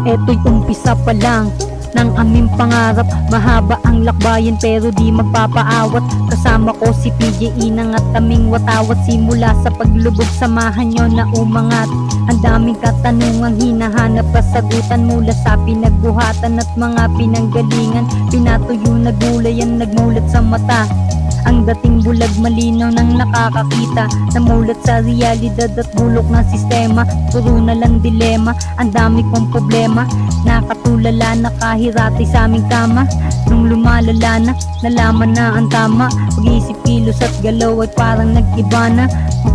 Eto'y umpisa pa lang ng aming pangarap. Mahaba ang lakbayan pero di magpapaawat. Kasama ko si PJ Inang at aming watawat. Simula sa paglubog samahan nyo na umangat. Ang daming katanungang hinahanap kasagutan mula sa pinagbuhatan at mga pinanggalingan. Pinatuyo na gulayan nagmulat sa mata. Ang dating bulag malinaw nang nakakakita. Namulat sa realidad at bulok ng sistema. Puro na lang dilema, ang dami kong problema. Nakatulala, nakahirati sa aming kama. Nung lumalala na, nalaman na ang tama. Pag-isip, kilos at galaw ay parang nag-iba na.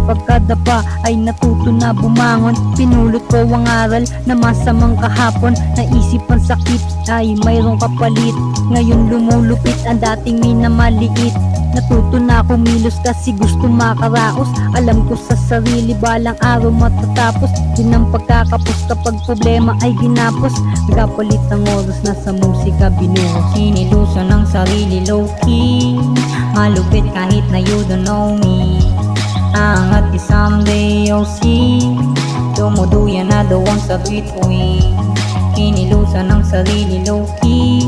Pagkadapa ay natuto na bumangon. Pinulot ko ang aral na masamang kahapon. Naisip ang sakit ay mayroong kapalit. Ngayon lumulupit ang dating minamaliit. Natuto na kumilos kasi gusto makaraos. Alam ko sa sarili balang araw matatapos. Din ang pagkakapos kapag problema ay ginapos. Nagkapalit ang oras na sa musika binuhos. Sinilusan ng sarili low-key. Malupit kahit na you don't know me. Angat di someday you'll see. Dumuduyan na doon sa bituin. Inilusan ng sarili low-key.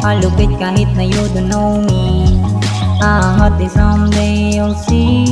Malupit kahit na you don't know me. Angat di someday you'll see.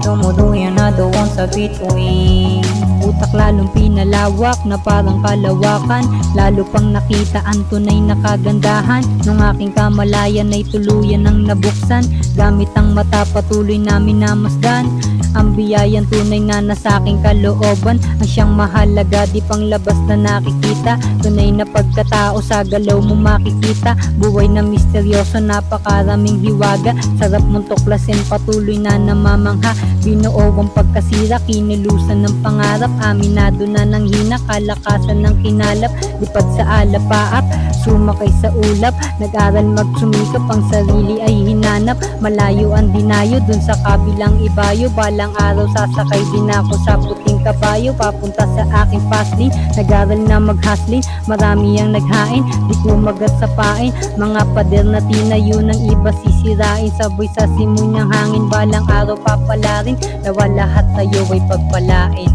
Dumuduyan na doon sa bituin. Utak lalong pinalawak na parang kalawakan. Lalo pang nakita ang tunay na kagandahan. Nung aking kamalayan ay tuluyan ng nabuksan. Gamit ang mata patuloy namin namasdan ang biyayang tunay na nasa aking kalooban. Ang siyang mahalaga di pang labas na nakikita. Tunay na pagkatao sa galaw mo makikita. Buhay na misteryoso, napakaraming hiwaga. Sarap mong tuklasin, patuloy na namamangha. Binuo ang pagkasira, kinilusan ng pangarap. Aminado na ng hina, kalakasan ng kinalap. Lipad sa alapaap, sumakay sa ulap. Nag-aral magsumikap, ang sarili ay hinanap. Malayo ang dinayo, dun sa kabilang ibayo. Balang araw sasakay din ako sa puting kabayo. Papunta sa aking paslin, nag-aral na mag-hustling. Marami ang naghain, di ko magat sa pain. Mga pader na tinayo ng iba sisirain. Sabay sa simoy ng hangin, balang araw papalarin. Nawa lahat tayo ay pagpalain.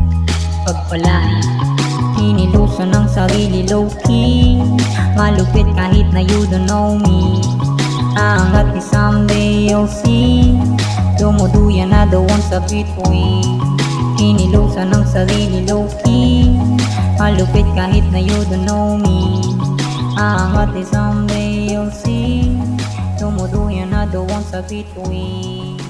Pagpalain. Inilusan ng sarili low-key. Malupit kahit na you don't know me. Angat di someday you'll see. Dumuduyan na doon sa bituin. Inilusan ng sarili low-key. Malupit kahit na you don't know me. Angat di someday you'll see. Dumuduyan na doon sa bituin.